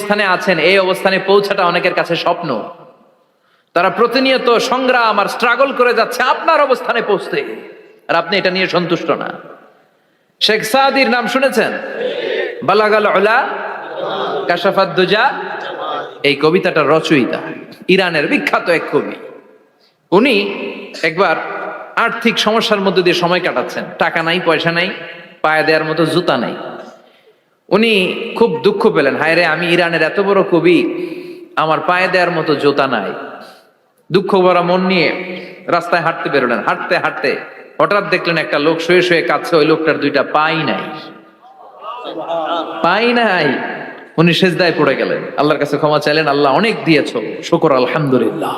অবস্থানে আছেন, এই অবস্থানে পৌঁছাটা অনেকের কাছে স্বপ্ন। তারা প্রতিনিয়ত সংগ্রাম আর স্ট্রাগল করে যাচ্ছে আপনার অবস্থানে পৌঁছতে, আর আপনি এটা নিয়ে সন্তুষ্ট না। শেখ সাদির নাম শুনেছেন? বালাগাল উলা কাশাফাত দুজা, এই কবিতাটার রচয়িতা ইরানের বিখ্যাত এক কবি। উনি একবার আর্থিক সমস্যার মধ্যে দিয়ে সময় কাটাচ্ছেন, টাকা নাই, পয়সা নাই, পায়ে দেওয়ার মতো জুতা নাই। উনি খুব দুঃখ পেলেন, হায় রে, আমি ইরানের এত বড় কবি, আমার পায়ে দেওয়ার মতো জুতা নাই। দুঃখ ভরা মন নিয়ে রাস্তায় হাঁটতে বেরোলেন। হাঁটতে হাঁটতে হঠাৎ দেখলেন একটা লোক শুয়ে শুয়ে কাঁদছে, ওই লোকটার দুইটা পাই নাই, পাই নাই। উনি সেজদায় পড়ে গেলেন, আল্লাহর কাছে ক্ষমা চাইলেন, আল্লাহ অনেক দিয়েছো, শুকর আলহামদুলিল্লাহ।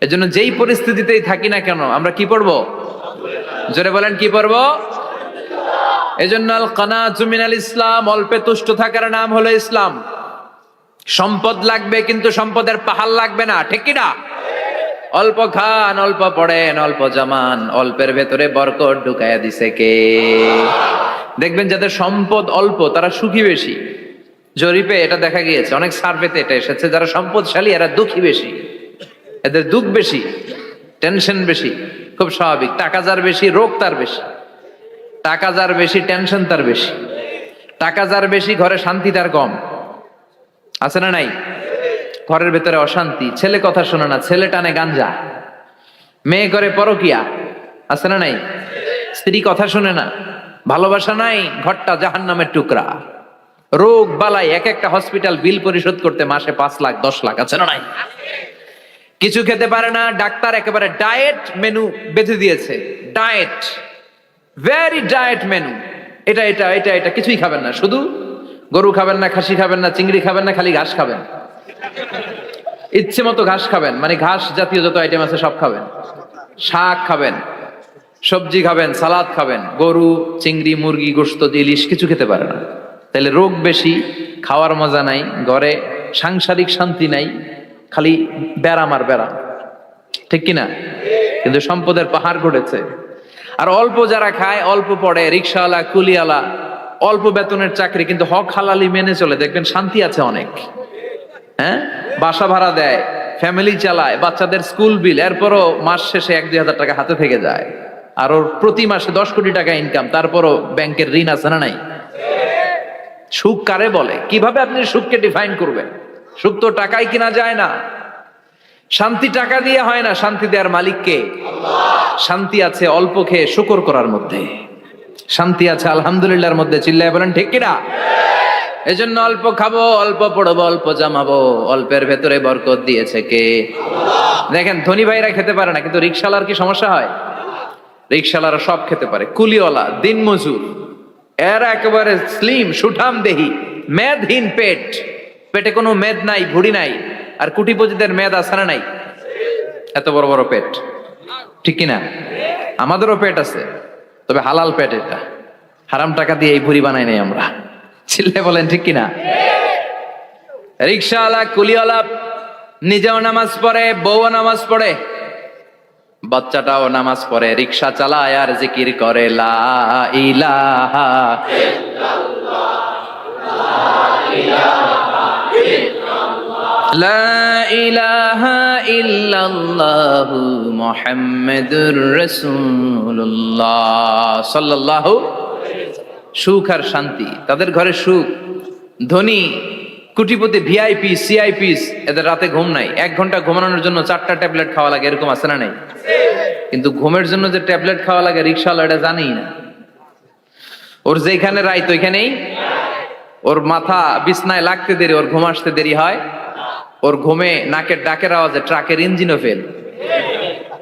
এজন্য যেই পরিস্থিতিতেই থাকি না কেন আমরা কি পড়বো? জোরে বলেন, কি পড়বো? এজন্য আল কানাতু মিনাল ইসলাম, অল্পে তুষ্ট থাকার নাম হলো ইসলাম। সম্পদ লাগবে কিন্তু সম্পদের পাহাড় লাগবে না, ঠিক কি না? অল্প খান, অল্প পড়েন, অল্প জামান, অল্পের ভেতরে বরকত ঢুকাইয়া দিছে কে? দেখবেন যাদের সম্পদ অল্প তারা সুখী বেশি। জরিপে এটা দেখা গিয়েছে, অনেক সার্ভেতে এটা এসেছে, যারা সম্পদশালী এরা দুঃখী বেশি, এদের দুঃখ বেশি, টেনশন বেশি। খুব স্বাভাবিক, টাকা যার বেশি রোগ তার বেশি, টাকা যার বেশি টেনশন তার বেশি, টাকা যার বেশি ঘরে শান্তি তার কম। আছে না নাই? ঘরের ভেতরে অশান্তি, ছেলে কথা শোনে না, ছেলে টানে গাঞ্জা, মেয়ে করে পরকিয়া। আছে না নাই? স্ত্রী কথা শোনে না, ভালোবাসা নাই, ঘরটা জাহান্নামের টুকরা। রোগ বালাই, এক একটা হসপিটাল বিল পরিশোধ করতে মাসে 5 লাখ 10 লাখ। আছে না নাই? কিছু খেতে পারে না, ডাক্তার একেবারে ডায়েট মেনু বেঁধে দিয়েছে। ডায়েট, ভেরি ডায়েট মেনু, এটা এটা এটা এটা কিছুই খাবেন না, শুধু গরু খাবেন না, খাসি খাবেন না, চিংড়ি খাবেন না, খালি ঘাস খাবেন। ইচ্ছে মতো ঘাস খাবেন, মানে ঘাস জাতীয় যত আইটেম আছে সব খাবেন। শাক খাবেন, সবজি খাবেন, সালাদ খাবেন। গরু, চিংড়ি, মুরগি, গোশত, ইলিশ কিছু খেতে পারে না। তাহলে রোগ বেশি, খাওয়ার মজা নাই, ঘরে সাংসারিক শান্তি নাই, খালি ব্যারাম আর ব্যারাম, ঠিক কিনা? কিন্তু সম্পদের পাহাড় ঘটেছে। আর অল্প যারা খায়, অল্প পড়ে, রিক্সাওয়ালা, কুলিওয়ালা, অল্প বেতনের চাকরি, কিন্তু হক হালালি মেনে চলে, দেখবেন শান্তি আছে অনেক। হ্যাঁ, বাসা ভাড়া দেয়, ফ্যামিলি চালায়, বাচ্চাদের স্কুল বিল, এরপরও মাস শেষে 1-2 হাজার টাকা হাতে থেকে যায়। আর ওর প্রতি মাসে 10 কোটি টাকা ইনকাম, তারপরও ব্যাংকের ঋণ আছে না নাই? সুখ কারে বলে? কিভাবে আপনি সুখকে ডিফাইন করবেন? সুখ তো টাকায় কিনা যায় না, শান্তি টাকা দিয়ে হয় না, শান্তি দেওয়ার মালিক কে? শান্তি আছে অল্প খেয়ে শুকর করার মধ্যে, শান্তি আছে আলহামদুলিল্লাহর মধ্যে। চিল্লায় বলেন ঠিক কিনা? এজন্য অল্প খাবো, অল্প পড়বো, অল্প জামাবো, অল্পের ভেতরে বরকত দিয়েছে কে? দেখেন, ধনী ভাইরা খেতে পারে না, কিন্তু রিক্সাওয়ালার কি সমস্যা হয়? রিক্সাওয়ালারা সব খেতে পারে। কুলিওয়ালা, দিন মজুর, এরা একেবারে স্লিম সুঠাম দেহি, মেদহীন পেট, পেটে কোনো মেদ নাই, ভুড়ি নাই। আর কুটিপতিদের মেদ আছে না নাই? এত বড় বড় পেট, ঠিক কিনা? আমাদেরও পেট আছে, তবে হালাল পেট, এটা হারাম টাকা দিয়ে এই ভুড়ি বানাই নাই আমরা। চিল্লে বলেন ঠিক কিনা? রিক্সাওয়ালা, কুলিওয়ালা নিজেও নামাজ পড়ে, বউও নামাজ পড়ে, বাচ্চাটাও নামাজ পড়ে, রিক্সা চালায় আর জিকির করে লা ইলাহা ইল্লাল্লাহ, লা ইলাহা ইল্লাল্লাহ মুহাম্মাদুর রাসূলুল্লাহ সাল্লাল্লাহু। সুখ আর শান্তি, তাদের ঘরে সুখ। ধনী কোটিপতি, ভিআইপি, সিআইপিস, এদের রাতে ঘুম নাই। 1 ঘন্টা ঘুমানোর জন্য 4টা ট্যাবলেট খাওয়া লাগে, এরকম আছে না নাই? কিন্তু ঘুমের জন্য যে ট্যাবলেট খাওয়া লাগে রিক্সাওয়ালা এটা জানেই না। ওর যেখানে রাইত ওইখানেই, ওর মাথা বিছনায় লাগতে দেরি, ওর ঘুম আসতে দেরি হয়। ওর ঘুমে নাকের ডাকের আওয়াজে ট্রাকের ইঞ্জিনও ফেল।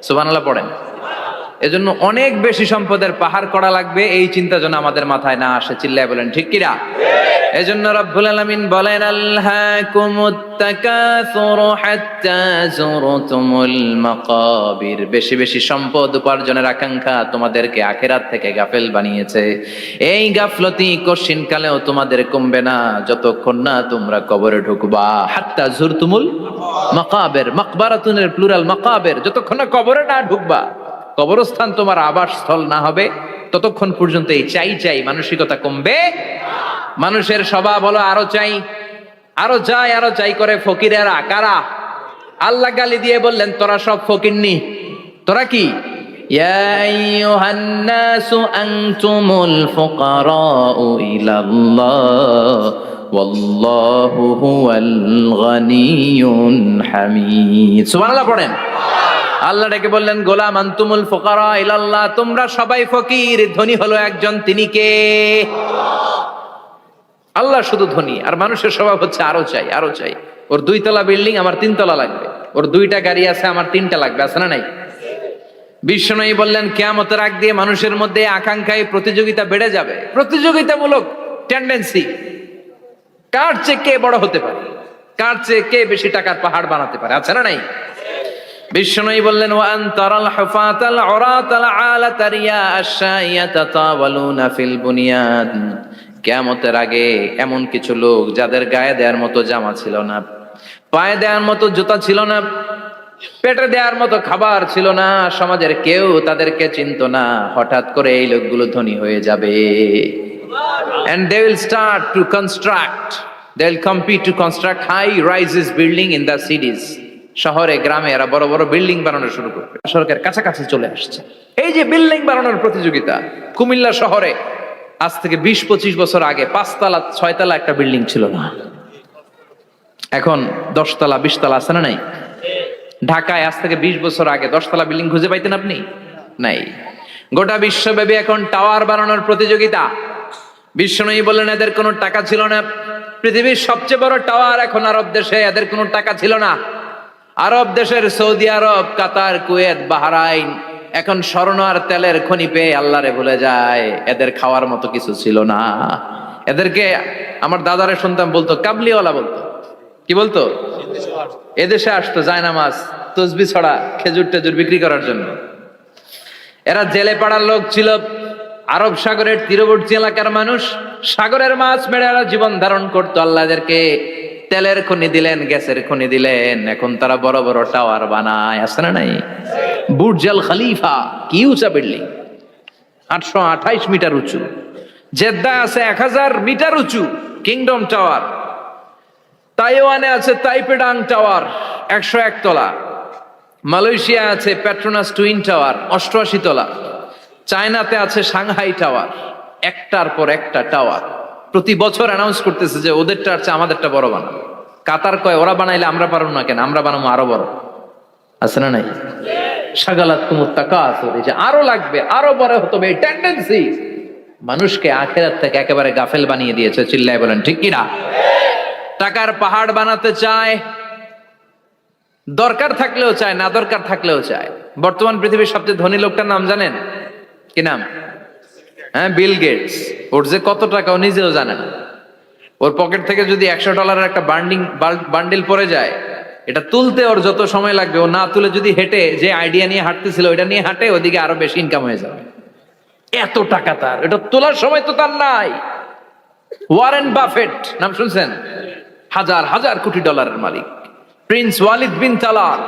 সুবহানাল্লাহ পড়েন। এজন্য অনেক বেশি সম্পদের পাহাড় করা লাগবে, এই চিন্তা যেন আমাদের মাথায় না আসে। চিল্লায় বলেন ঠিক কিনা? এজন্য রব্বুল আলামিন বলেন, আলহাকুমুত তাকাসুর হাত্তা যুরতুমুল মাকাবির। বেশি বেশি সম্পদ উপার্জনের আকাঙ্ক্ষা তোমাদেরকে আখিরাত থেকে গাফেল বানিয়েছে। এই গাফলতি কশিন কালেও তোমাদের কমবে না যতক্ষণ না তোমরা কবরে ঢুকবা। হাত্তা যুরতুমুল মাকাবির, মাকবারাতুনের প্লুরাল মাকাবির, যতক্ষণ না কবরে না ঢুকবা, কবরস্থান তোমার আবাসস্থল না হবে, ততক্ষণ পর্যন্ত এই চাই চাই মানসিকতা কমবে। মানুষের স্বভাব হলো আরো চাই, আরো যাই করে ফকিরেরা কারা? আল্লাহ গালি দিয়ে বললেন তোরা সব ফকিরনি, তোরা কি? ইয়া আইয়ুহান নাসু আনতুমুল ফুকারাউ ইলাল্লাহ ওয়াল্লাহু হুয়াল গনিয়ুল হামিদ। সুবহানাল্লাহ পড়েন। আল্লাহ ডেকে বললেন গোলাম আনতুমুল ফুকারা ইলাল্লাহ, তোমরা সবাই ফকির, ধনী হলো একজন, তিনি কে? আল্লাহ শুধু ধনী, আর মানুষের স্বভাব হচ্ছে আরো চাই। ওর 2 তলা বিল্ডিং, আমার 3 তলা লাগবে। ওর 2টা গাড়ি আছে, আমার 3টা লাগবে। আছে না নাই? বিশ্বনবী বললেন কিয়ামতের আগ দিয়ে মানুষের মধ্যে আকাঙ্ক্ষায় প্রতিযোগিতা বেড়ে যাবে, প্রতিযোগিতামূলক টেন্ডেন্সি। কার চেয়ে কে বড় হতে পারে, কার চেয়ে কে বেশি টাকার পাহাড় বানাতে পারে। আছে না নাই? বিশ্বনবী বললেন ওয়ান তারাল হুফাতাল উরাতাল আলাতা রিয়া আশ-শাইয়াতা তাওয়ালুনা ফিল বুনিয়ান। কিয়ামতের আগে এমন কিছু লোক যাদের গায়ে দেওয়ার মতো জামা ছিল না, পায়ে দেওয়ার মতো জুতা ছিল না, পেটে দেওয়ার মতো খাবার ছিল না, সমাজের কেউ তাদেরকে চিনতো না। হঠাৎ করে এই লোকগুলো ধনী হয়ে যাবে। And they will start to construct, they will compete to construct high rises building in the cities. শহরে গ্রামে এরা বড় বড় বিল্ডিং বানানো শুরু করবে। সরকার কাছাকাছি চলে আসছে। এই যে বিল্ডিং বানানোর প্রতিযোগিতা, কুমিল্লা শহরে আজ থেকে 20-25 বছর আগে 5 তলা 6 তলা একটা বিল্ডিং ছিল না, এখন 10 তলা 20 তলা। আছে না নাই? ঢাকায় আজ থেকে 20 বছর আগে 10 তলা বিল্ডিং খুঁজে পাইতেন আপনি? নাই। গোটা বিশ্বব্যাপী এখন টাওয়ার বানানোর প্রতিযোগিতা। বিশ্বনবী বললেন এদের কোনো টাকা ছিল না। পৃথিবীর সবচেয়ে বড় টাওয়ার এখন আরব দেশে, এদের কোনো টাকা ছিল না। আরব দেশের সৌদি আরব, কাতার, কুয়েত, বাহরাইন এখন স্বর্ণ আর তেলের খনি পেয়ে আল্লাহরে ভুলে যায়। এদের খাওয়ার মতো কিছু ছিল না। এদেরকে আমার দাদারে শুনতাম বলতো কাবলিওয়ালা বলতো। কি বলতো? এদেশে আসতো জায়নামাজ, তসবি ছড়া, খেজুর টেজুর বিক্রি করার জন্য। এরা জেলে পাড়ার লোক ছিল। আরব সাগরের তীরবর্তী এলাকার মানুষ, সাগরের মাছ মেরে এরা জীবন ধারণ করতো। আল্লাহ এদেরকে তেলের খনি দিলেন, গ্যাসের খনি দিলেন, এখন তারা বড় বড় টাওয়ার বানায়। আছে না নাই? বুর্জ আল খলিফা, কি উঁচা বিল্ডিং, 828 মিটার উঁচু। জেদ্দা আছে 1000 মিটার উঁচু কিংডম টাওয়ার। তাইওয়ানে আছে তাইপেডাং টাওয়ার 101 তলা। মালয়েশিয়া আছে পেট্রোনাস টুইন টাওয়ার 88 তলা। চায়নাতে আছে সাংহাই টাওয়ার, একটার পর একটা টাওয়ার। প্রতি বছর অ্যানাউন্স করতেছে যে ওদেরটা আছে আমাদেরটা বড় বানাবো। কাতার কয় ওরা বানাইলে আমরা পারবো না কেন, আমরা বানাবো আরো বড়। আছে না নাই? শাগালাত কুমুত তাকাসুর, যে আরো লাগবে, আরো বড় হতে হবে, এই টেন্ডেন্সি মানুষকে আখিরাত থেকে একেবারে গাফেল বানিয়ে দিয়েছে। চিল্লায় বলেন ঠিক কি না? টাকার পাহাড় বানাতে চায়, দরকার থাকলেও চায়, না দরকার থাকলেও চায়। বর্তমান পৃথিবীর সবচেয়ে ধনী লোকটার নাম জানেন? কি নাম? হ্যাঁ, বিল গেটস। ওর যে কত টাকা ও নিজেও জানে না। ওর পকেট থেকে যদি $100 একটা বান্ডিল পড়ে যায়, এটা তুলতে ওর যত সময় লাগবে, ও না তুলে যদি হেঁটে, যে আইডিয়া নিয়ে হাঁটতেছিল ওইটা নিয়ে হাঁটে, ওদিকে আরো বেশি ইনকাম হয়ে যাবে। এত টাকা তার, এটা তোলার সময় তো তার নাই। ওয়ারেন বাফেট নাম শুনছেন? হাজার হাজার কোটি ডলারের মালিক। Prince Walid bin Talal,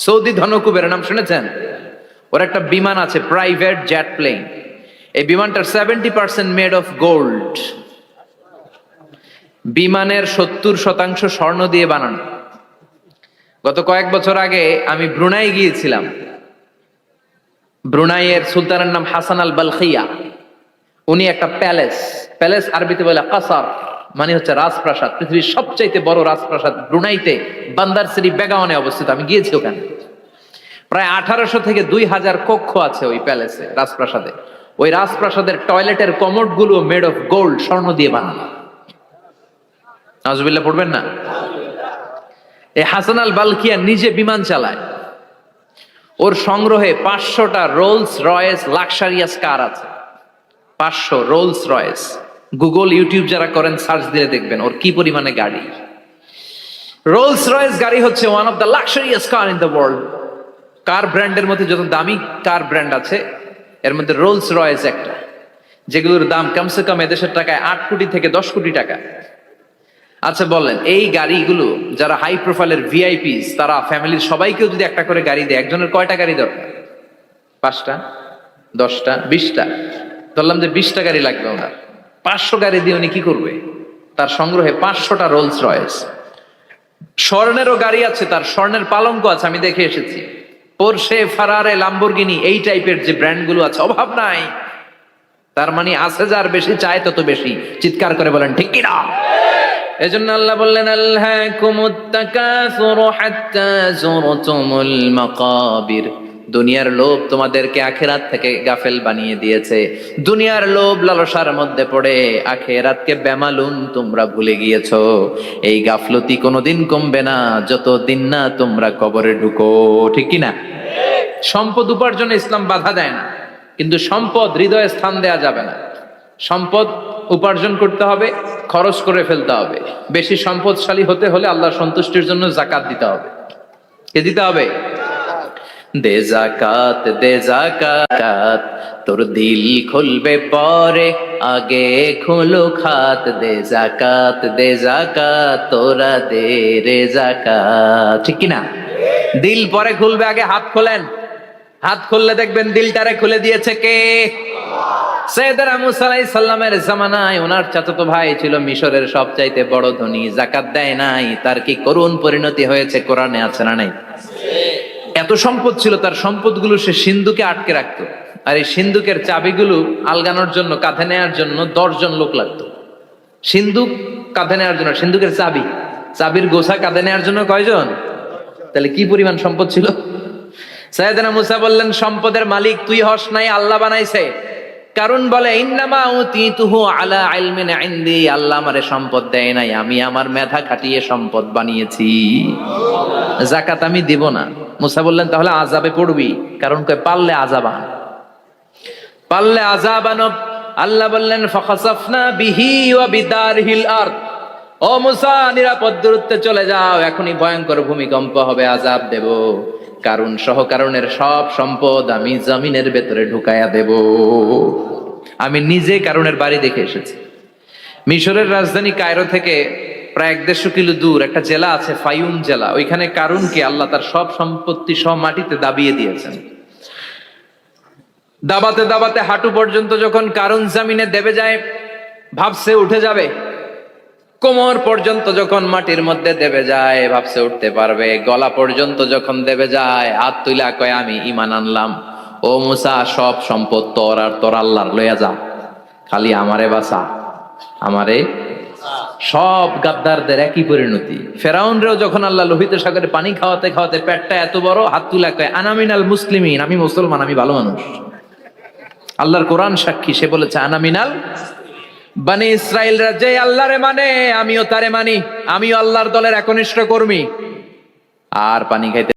Saudi ধনকুবের নাম শুনেছেন? ওর একটা বিমান আছে, প্রাইভেট জেট প্লেন। এই বিমানটার 70% মেড অফ গোল্ড। বিমানের 70% স্বর্ণ দিয়ে বানানো। গত কয়েক বছর আগে আমি ব্রুনাই গিয়েছিলাম। ব্রুনাইয়ের সুলতানের নাম হাসান আল বালখিয়া। উনি একটা প্যালেস আরবিতে বলে কাসার, মানে হচ্ছে রাজপ্রাসাদ। পৃথিবীর সবচাইতে বড় রাজপ্রাসাদ ব্রুনাইতে বান্দার সিরি বেগাওয়ানে অবস্থিত। আমি গিয়েছি ওখানে। প্রায় 1800 থেকে 2000 কক্ষ আছে ওই প্যালেসে, রাজপ্রাসাদে। ওই রাজপ্রাসাদের টয়লেটের কমোড গুলো মেড অফ গোল্ড, স্বর্ণ দিয়ে বানানো। নাউজুবিল্লাহ পড়বেন না? এই হাসান আল বালখিয়া নিজে বিমান চালায়। ওর সংগ্রহে 500টা রোলস রয়েস লাক্সারিয়াস কার আছে। 500 রোলস রয়েস। গুগল ইউটিউব যারা করেন সার্চ দিয়ে দেখবেন ওর কি পরিমাণে গাড়ি। রোলস রয়েস গাড়ি হচ্ছে one of the luxurious car in the world. Car ব্র্যান্ডের মধ্যে যত দামি কার ব্র্যান্ড আছে এর মধ্যে রোলস রয়েস একটা, যেগুলোর দাম কমসে কম এদেশের টাকায় 8 কোটি থেকে 10 কোটি টাকা। আচ্ছা বলেন, এই গাড়িগুলো যারা হাই প্রোফাইলের ভিআইপিস, তারা ফ্যামিলির সবাইকেও যদি একটা করে গাড়ি দেয়, একজনের কয়টা গাড়ি দরকার? 5টা, 10টা, 20টা। ধরলাম যে 20টা গাড়ি লাগবে ওনার। 500 গাড়ি দিয়ে উনি কি করবে? তার সংগ্রহে 500টা রোলস রয়েস। স্বর্ণেরও গাড়ি আছে, তার স্বর্ণের পালঙ্ক আছে, আমি দেখে এসেছি। পোরশে, ফারারে, লাম্বরগিনি, এই টাইপের যে ব্র্যান্ডগুলো আছে, অভাব নাই। তার মানে আছে, যার বেশি চায় তত বেশি। চিৎকার করে বলেন ঠিক কি না? এজন্য আল্লাহ বললেন, আল্লাকুমুত তাকাসুরু হাত্তা যুরতুমুল মাকাবির। দুনিয়ার লোভ তোমাদেরকে আখিরাত থেকে গাফেল বানিয়ে দিয়েছে। দুনিয়ার লোভ লালসার মধ্যে পড়ে আখিরাতকে বেমালুম তোমরা ভুলে গিয়েছো। এই গাফলতি কোনোদিন কমবে না যতদিন না তোমরা কবরে ঢুকো। ঠিক কি না? সম্পদ উপার্জনে ইসলাম বাধা দেয় না, কিন্তু সম্পদ হৃদয়ে স্থান দেয়া যাবে না। সম্পদ উপার্জন করতে হবে, খরচ করে ফেলতে হবে। বেশি সম্পদশালী হতে হলে আল্লাহর সন্তুষ্টির জন্য যাকাত দিতে হবে। কে দিতে হবে? দে যাকাত, দে যাকাত, তোর দিল খুলবে পরে, আগে খুলো খাত। দে যাকাত, দে যাকাত, তোরা দে রে যাকাত। ঠিক কি না? দিল পরে খুলবে, আগে হাত খোলেন। হাত খুললে দেখবেন দিলটারে খুলে দিয়েছে কে? সাইয়েদনা মুসা আলাইহিস সালামের জামানায় ওনার চাচাতো ভাই ছিল মিশরের সবচাইতে বড় ধনী, যাকাত দেয় নাই। তার কি করুণ পরিণতি হয়েছে কোরআনে আছে না নাই? এত সম্পদ ছিল, তার সম্পদগুলো সে সিন্ধুকে আটকে রাখতো। আর এই সিন্ধুকের চাবিগুলো আলগানোর জন্য, কাঁধে নেওয়ার জন্য 10 জন লোক লাগতো। সিন্ধুক কাঁধে নেওয়ার জন্য, সিন্ধুকের চাবির গোছা কাঁধে নেওয়ার জন্য কয়জন? তাহলে কি পরিমাণ সম্পদ ছিল? সাইয়েদনা মুসা বললেন, সম্পদের মালিক তুই হস নাই, আল্লাহ বানাইছে। কারণ বলে, ইন্নামা উতীতুহু আলা ইলমিন ইনদি, আল্লাহ আমারে সম্পদ দেয় নাই, আমি আমার মেধা খাটিয়ে সম্পদ বানিয়েছি। যাকাত আমি দিব না। মুসা বললেন, তাহলে আযাবে পড়বি। কারণ কয়, পারলে আযাব আন, পারলে আযাব আন। আল্লাহ বললেন, ফাখাসাফনা বিহি ওয়া বিদারহিল আরদ, ও মুসা নিরাপদ দূরত্বে চলে যাও, এখনই ভয়ঙ্কর ভূমিকম্প হবে, আযাব দেব। কারণ সহ কারণের সব সম্পদ আমি জমিনের ভেতরে ঢুকায়া দেব। আমি নিজে কারণের বাড়ি দেখে এসেছি। মিশরের রাজধানী কায়রো থেকে প্রায় 150 কিলো দূর একটা জেলা আছে, ফায়ুম জেলা। ওইখানে কারুনকে আল্লাহ তার সব সম্পত্তি সহ মাটিতে দাবিয়ে দিয়েছেন। দাবাতে দাবাতে হাঁটু পর্যন্ত যখন কারুন জামিনে দেবে যায়, ভাবছে উঠে যাবে। কোমর পর্যন্ত যখন মাটির মধ্যে দেবে যায়, ভাবছে উঠতে পারবে। গলা পর্যন্ত যখন দেবে যায়, হাত তুইলা কয়, আমি ঈমান আনলাম। ও মুসা, সব সম্পদ তোর আর তোর আল্লাহর, লইয়া যা, খালি আমারে বাঁচা, আমারে। সব গাদ্দারদের একই পরিণতি। ফেরাউনরেও যখন আল্লাহ লোহিত সাগরে পানি খাওয়াতে খাওয়াতে পেটটা এত বড়, হাত তুলা কয়, আনা মিনাল মুসলিমিন, আমি মুসলমান, আমি ভালো মানুষ। আল্লাহর কোরআন সাক্ষী, সে বলেছে আনা মিনাল বনি ইসরাইলরা যে আল্লাহরে মানে, আমিও তারে মানি, আমিও আল্লাহর দলের একনিষ্ঠ কর্মী। আর পানি খাইতে